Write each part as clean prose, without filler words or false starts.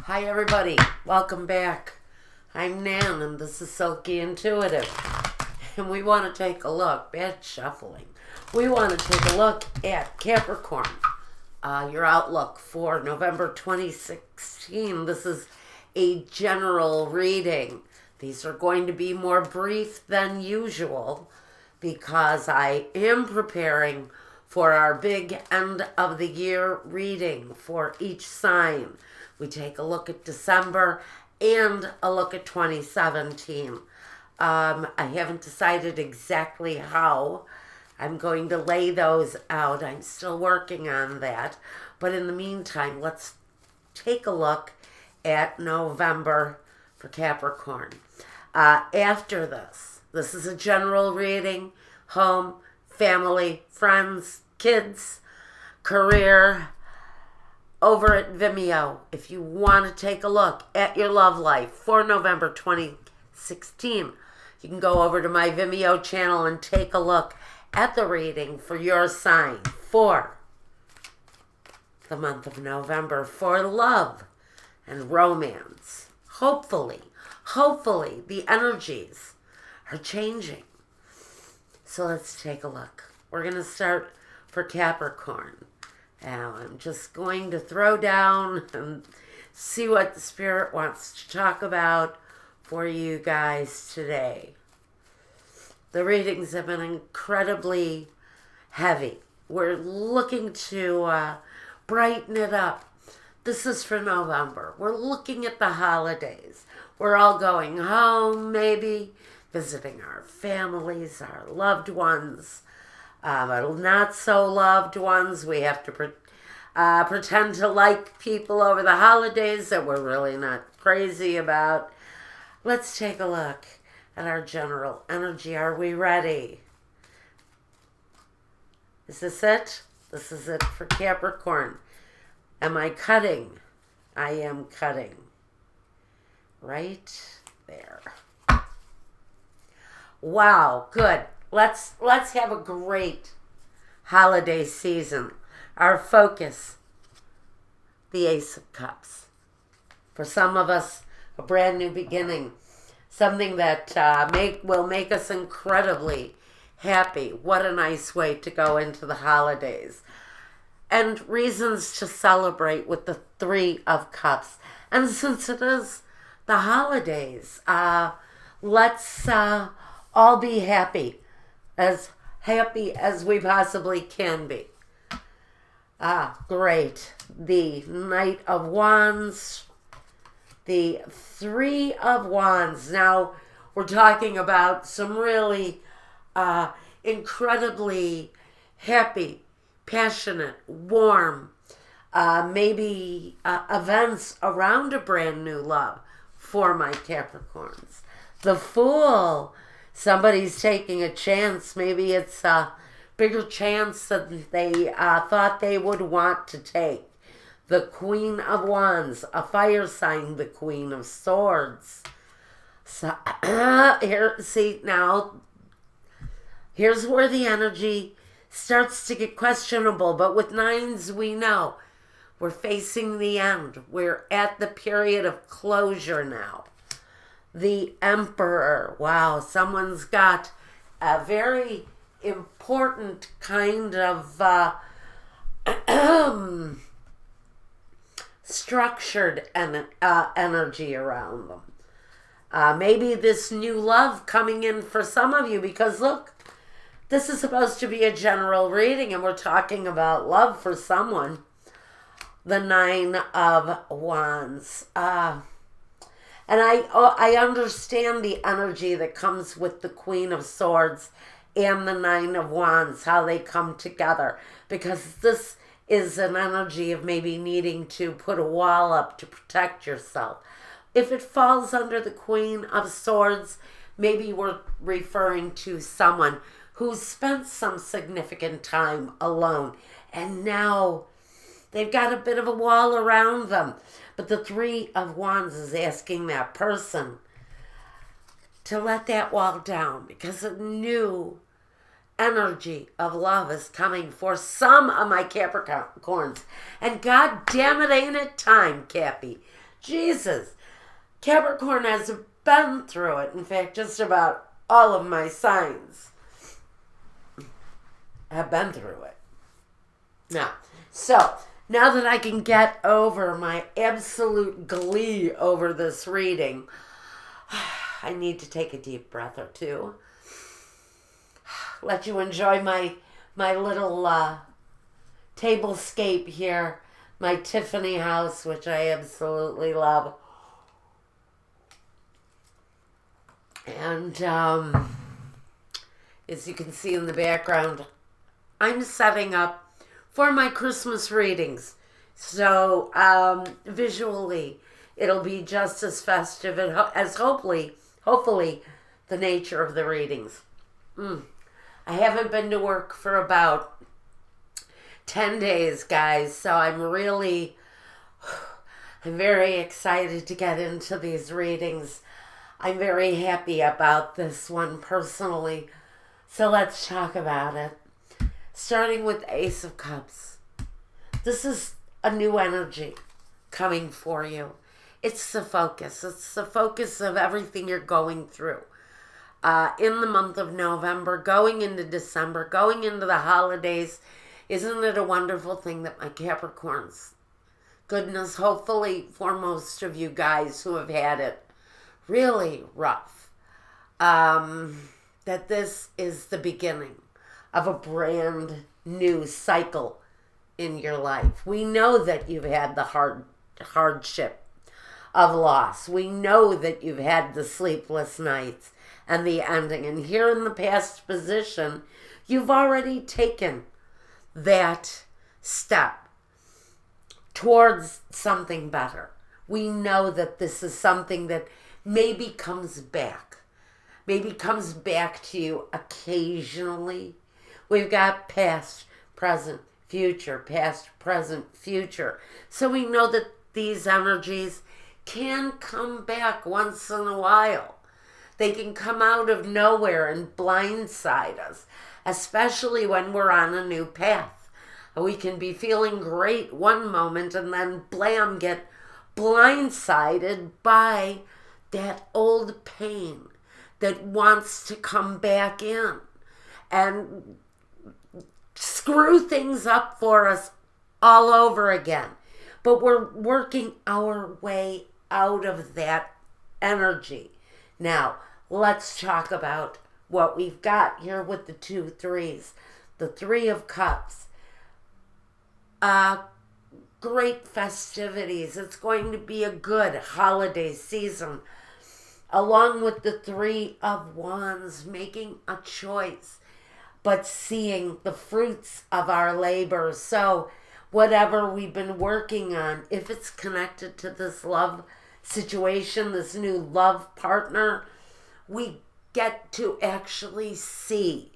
Hi everybody, welcome back. I'm Nan and this is Silky Intuitive. And we want to take a look, bad shuffling. We want to take a look at Capricorn, your outlook for November 2016. This is a general reading. These are going to be more brief than usual because I am preparing for our big end of the year reading for each sign. We take a look at December and a look at 2017. I haven't decided exactly how I'm going to lay those out. I'm still working on that. But in the meantime, let's take a look at November for Capricorn. After this is a general reading, home, family, friends, kids, career, over at Vimeo. If you want to take a look at your love life for November 2016, you can go over to my Vimeo channel and take a look at the reading for your sign for the month of November for love and romance. Hopefully, the energies are changing. So let's take a look. We're going to start for Capricorn. Now I'm just going to throw down and see what the Spirit wants to talk about for you guys today. The readings have been incredibly heavy. We're looking to brighten it up. This is for November. We're looking at the holidays. We're all going home, maybe, visiting our families, our loved ones. Not so loved ones. We have to pretend to like people over the holidays that we're really not crazy about. Let's take a look at our general energy. Are we ready? Is this it? This is it for Capricorn. Am I cutting? I am cutting. Right there. Wow, good. Let's have a great holiday season. Our focus, the Ace of Cups. For some of us, a brand new beginning. Something that will make us incredibly happy. What a nice way to go into the holidays. And reasons to celebrate with the Three of Cups. And since it is the holidays, let's all be happy as we possibly can be. Great. The Knight of Wands, the Three of Wands. Now, we're talking about some really incredibly happy, passionate, warm, maybe events around a brand new love for my Capricorns. The Fool. Somebody's taking a chance. Maybe it's a bigger chance than they thought they would want to take. The Queen of Wands, a fire sign, the Queen of Swords. So here's where the energy starts to get questionable. But with nines, we know we're facing the end. We're at the period of closure now. The Emperor. Wow, someone's got a very important kind of structured energy around them. Maybe this new love coming in for some of you because look, this is supposed to be a general reading and we're talking about love for someone. The Nine of Wands. And I understand the energy that comes with the Queen of Swords and the Nine of Wands, how they come together. Because this is an energy of maybe needing to put a wall up to protect yourself. If it falls under the Queen of Swords, maybe we're referring to someone who's spent some significant time alone. And now they've got a bit of a wall around them. But the Three of Wands is asking that person to let that wall down because a new energy of love is coming for some of my Capricorns. And God damn it, ain't it time, Cappy, Jesus. Capricorn has been through it. In fact, just about all of my signs have been through it. Now that I can get over my absolute glee over this reading, I need to take a deep breath or two. Let you enjoy my little tablescape here, my Tiffany house, which I absolutely love. And as you can see in the background, I'm setting up for my Christmas readings. So visually, it'll be just as festive as hopefully the nature of the readings. I haven't been to work for about 10 days, guys, so I'm very excited to get into these readings. I'm very happy about this one personally. So let's talk about it. Starting with Ace of Cups. This is a new energy coming for you. It's the focus. It's the focus of everything you're going through. In the month of November, going into December, going into the holidays. Isn't it a wonderful thing that my Capricorns, goodness, hopefully for most of you guys who have had it really rough, that this is the beginning of a brand new cycle in your life. We know that you've had the hardship of loss. We know that you've had the sleepless nights and the ending. And here in the past position, you've already taken that step towards something better. We know that this is something that maybe comes back to you occasionally. We've got past, present, future, past, present, future. So we know that these energies can come back once in a while. They can come out of nowhere and blindside us, especially when we're on a new path. We can be feeling great one moment and then blam, get blindsided by that old pain that wants to come back in and screw things up for us all over again. But we're working our way out of that energy. Now, let's talk about what we've got here with the 2 3s. The 3 of Cups. Great festivities. It's going to be a good holiday season. Along with the 3 of Wands, making a choice, but seeing the fruits of our labor. So whatever we've been working on, if it's connected to this love situation, this new love partner, we get to actually see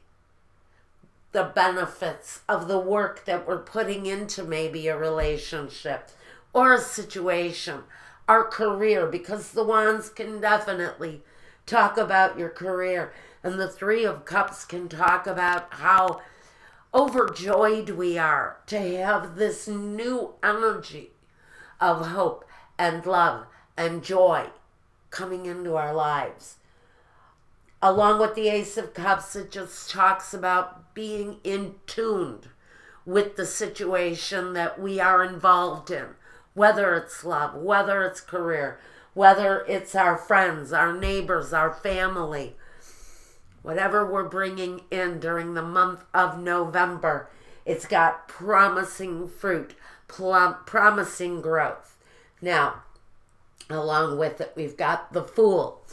the benefits of the work that we're putting into maybe a relationship or a situation, our career, because the Wands can definitely talk about your career, and the 3 of Cups can talk about how overjoyed we are to have this new energy of hope and love and joy coming into our lives. Along with the Ace of Cups, it just talks about being in tune with the situation that we are involved in, whether it's love, whether it's career, whether it's our friends, our neighbors, our family. Whatever we're bringing in during the month of November, it's got promising fruit, promising growth. Now, along with it, we've got the Fool,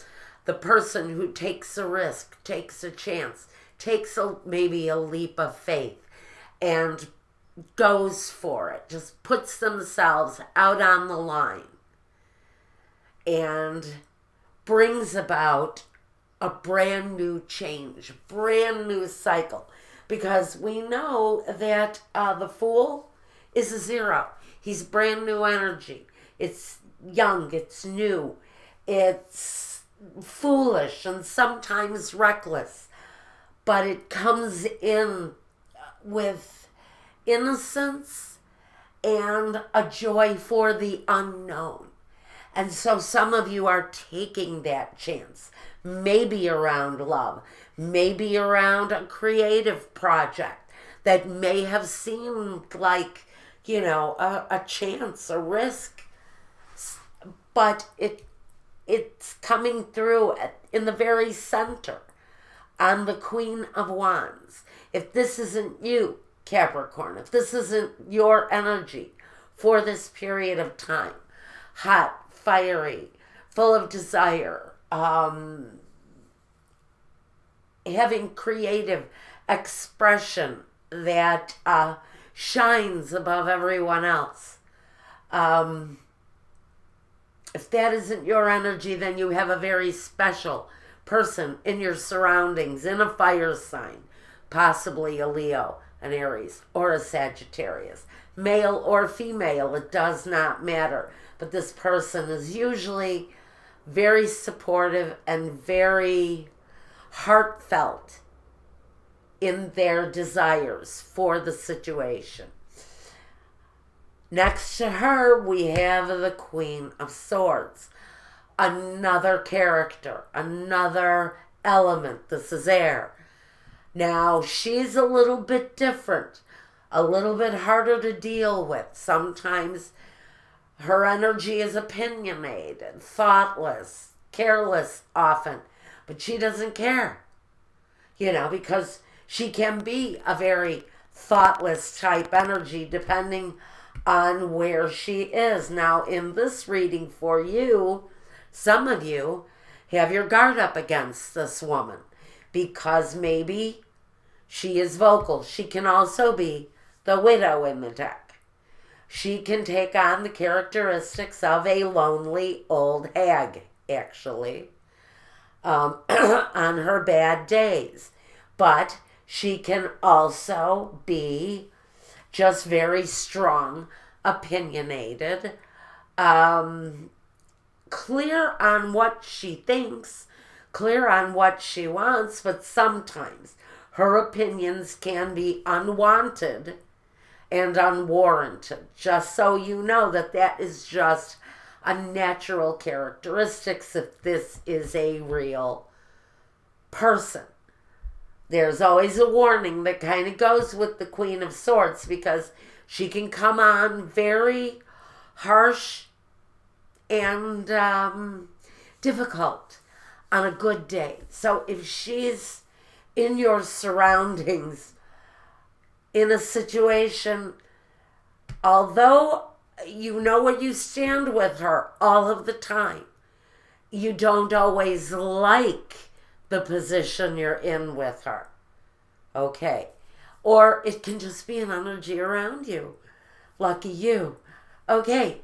the person who takes a risk, takes a chance, takes maybe a leap of faith, and goes for it, just puts themselves out on the line and brings about a brand new change, brand new cycle, because we know that the Fool is a 0. He's brand new energy. It's young, it's new, it's foolish and sometimes reckless, but it comes in with innocence and a joy for the unknown. And so some of you are taking that chance, maybe around love, maybe around a creative project that may have seemed like, a chance, a risk, but it's coming through in the very center on the Queen of Wands. If this isn't you, Capricorn, if this isn't your energy for this period of time, hot, fiery, full of desire, having creative expression that shines above everyone else. If that isn't your energy, then you have a very special person in your surroundings, in a fire sign, possibly a Leo, an Aries, or a Sagittarius. Male or female, it does not matter. But this person is usually very supportive and very heartfelt in their desires for the situation. Next to her, we have the Queen of Swords. Another character, another element. This is air. Now, she's a little bit different, a little bit harder to deal with. Sometimes her energy is opinionated, thoughtless, careless often, but she doesn't care, because she can be a very thoughtless type energy depending on where she is. Now, in this reading for you, some of you have your guard up against this woman because maybe she is vocal. She can also be the widow in the deck. She can take on the characteristics of a lonely old hag, actually, on her bad days. But she can also be just very strong, opinionated, clear on what she thinks, clear on what she wants, but sometimes her opinions can be unwanted and unwarranted. Just so you know that is just a natural characteristics if this is a real person. There's always a warning that kind of goes with the Queen of Swords because she can come on very harsh and difficult on a good day. So if she's in your surroundings in a situation, although you know where you stand with her all of the time, you don't always like the position you're in with her. Okay. Or it can just be an energy around you. Lucky you. Okay.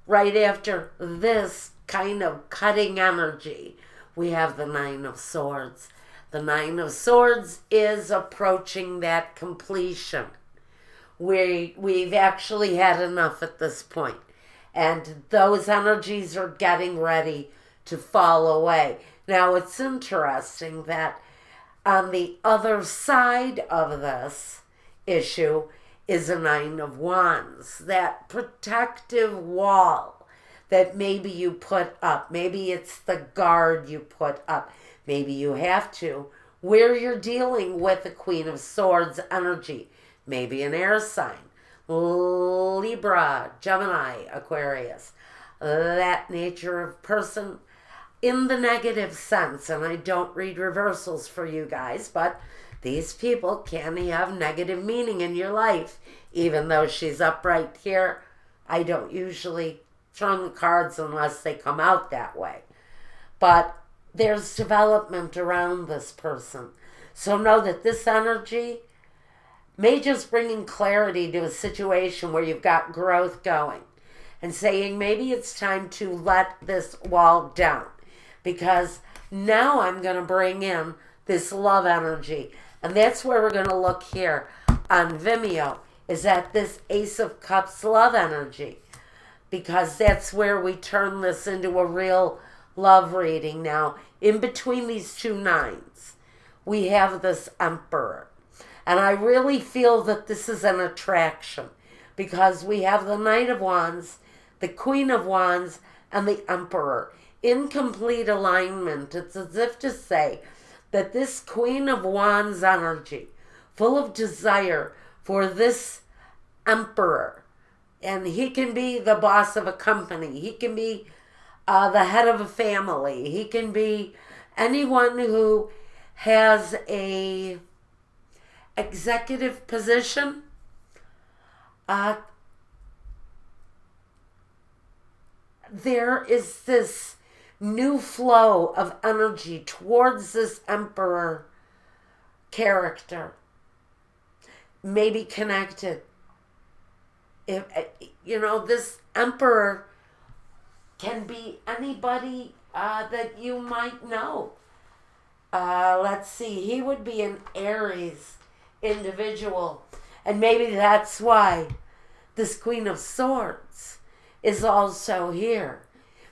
Right after this kind of cutting energy, we have the Nine of Swords. The Nine of Swords is approaching that completion. We've actually had enough at this point. And those energies are getting ready to fall away. Now, it's interesting that on the other side of this issue is a Nine of Wands. That protective wall that maybe you put up. Maybe it's the guard you put up. Maybe you have to. Where you're dealing with the Queen of Swords energy. Maybe an air sign. Libra, Gemini, Aquarius. That nature of person in the negative sense. And I don't read reversals for you guys, but these people can have negative meaning in your life. Even though she's upright here, I don't usually turn the cards unless they come out that way. But there's development around this person. So know that this energy may just bring in clarity to a situation where you've got growth going and saying maybe it's time to let this wall down because now I'm going to bring in this love energy. And that's where we're going to look here on Vimeo, is at this Ace of Cups love energy, because that's where we turn this into a real love reading. Now, in between these two nines, we have this Emperor. And I really feel that this is an attraction because we have the Knight of Wands, the Queen of Wands, and the Emperor. In complete alignment, it's as if to say that this Queen of Wands energy, full of desire for this Emperor, and he can be the boss of a company, he can be the head of a family, he can be anyone who has a executive position, there is this new flow of energy towards this Emperor character, maybe connected. If this Emperor can be anybody that you might know. Let's see, he would be an Aries individual, and maybe that's why this Queen of Swords is also here,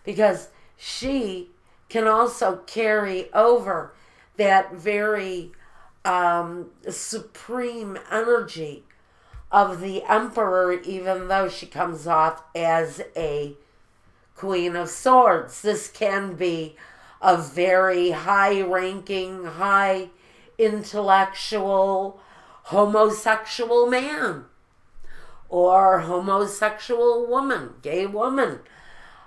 because she can also carry over that very supreme energy of the Emperor, even though she comes off as a Queen of Swords. This can be a very high-ranking, high intellectual homosexual man or homosexual woman, gay woman.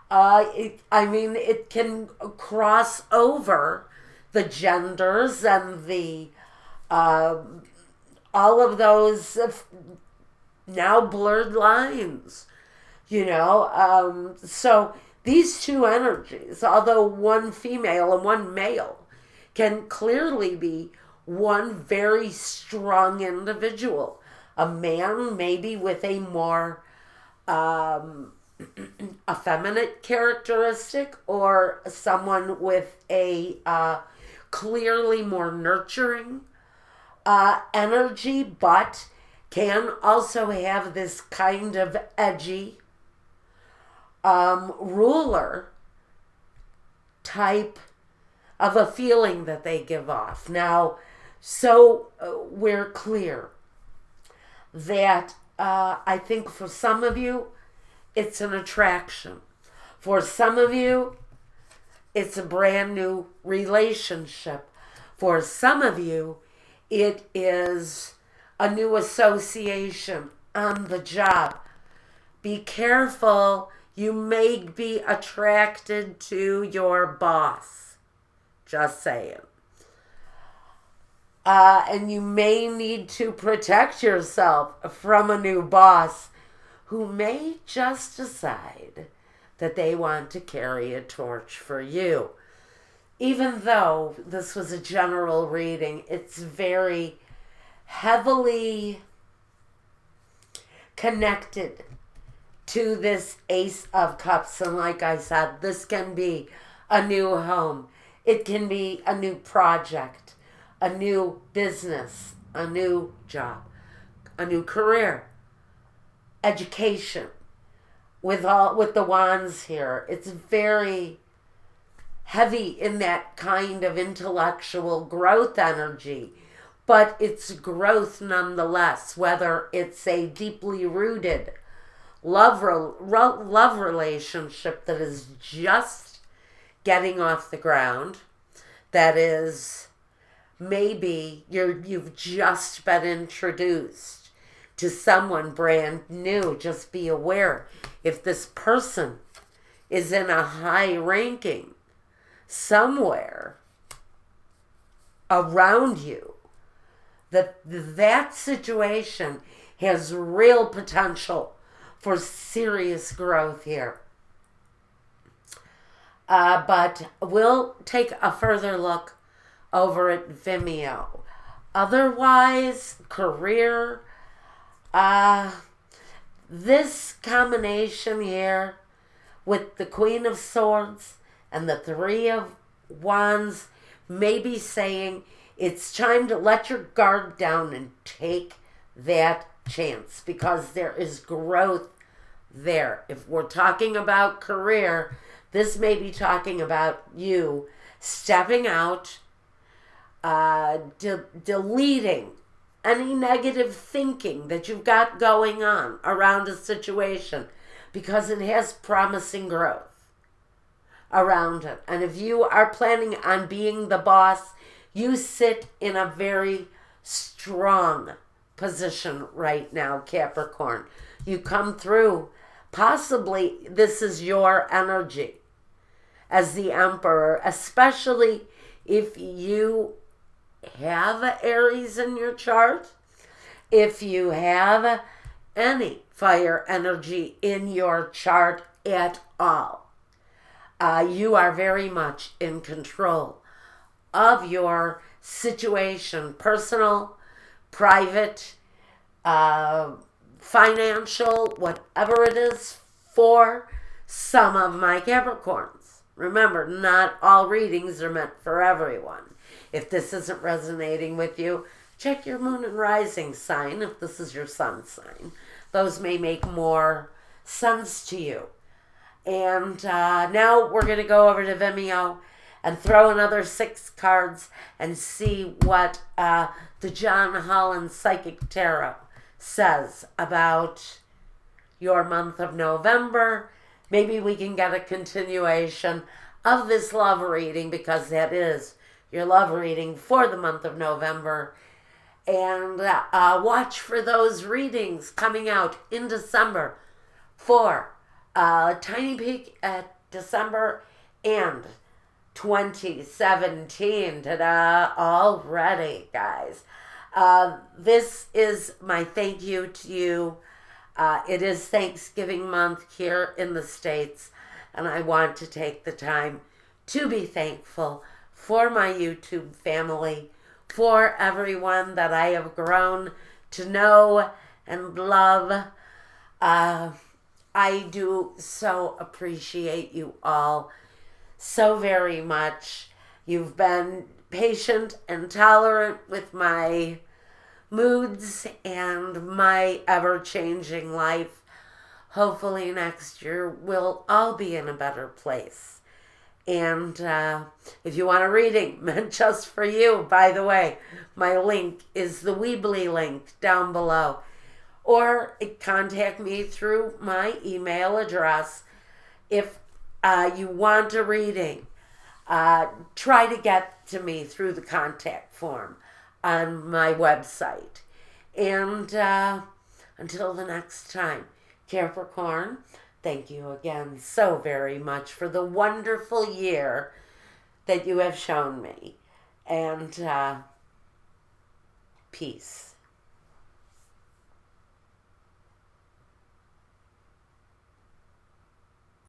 It can cross over the genders and the all of those now blurred lines, so these two energies, although one female and one male, can clearly be one very strong individual. A man maybe with a more effeminate characteristic, or someone with a clearly more nurturing energy, but can also have this kind of edgy ruler type of a feeling that they give off. Now, so we're clear that I think for some of you, it's an attraction. For some of you, it's a brand new relationship. For some of you, it is a new association on the job. Be careful. You may be attracted to your boss. Just saying. And you may need to protect yourself from a new boss who may just decide that they want to carry a torch for you. Even though this was a general reading, it's very heavily connected to this Ace of Cups. And like I said, this can be a new home. It can be a new project, a new business, a new job, a new career, education. With the wands here, it's very heavy in that kind of intellectual growth energy, but it's growth nonetheless, whether it's a deeply rooted love relationship that is just getting off the ground, that is maybe you've just been introduced to someone brand new. Just be aware, if this person is in a high ranking somewhere around you, that situation has real potential for serious growth here. But we'll take a further look over at Vimeo. Otherwise, career, this combination here with the Queen of Swords and the Three of Wands may be saying it's time to let your guard down and take that chance, because there is growth there. If we're talking about career, this may be talking about you stepping out, deleting any negative thinking that you've got going on around a situation. because it has promising growth around it. And if you are planning on being the boss, you sit in a very strong position right now, Capricorn. You come through. Possibly this is your energy as the Emperor, especially if you have Aries in your chart, if you have any fire energy in your chart at all. You are very much in control of your situation, personal, private, financial, whatever it is for some of my Capricorns. Remember, not all readings are meant for everyone. If this isn't resonating with you, check your moon and rising sign if this is your sun sign. Those may make more sense to you. And now we're going to go over to Vimeo and throw another 6 cards and see what the John Holland Psychic Tarot says about your month of November. Maybe we can get a continuation of this love reading, because that is your love reading for the month of November. And watch for those readings coming out in December for Tiny Peek at December and 2017. Ta-da! Already, guys. This is my thank you to you. It is Thanksgiving month here in the States, and I want to take the time to be thankful for my YouTube family, for everyone that I have grown to know and love. I do so appreciate you all so very much. You've been patient and tolerant with my moods and my ever-changing life. Hopefully next year we'll all be in a better place. And if you want a reading meant just for you, by the way, my link is the Weebly link down below. Or contact me through my email address. If you want a reading, try to get to me through the contact form on my website. And until the next time, Capricorn, thank you again so very much for the wonderful year that you have shown me. And peace.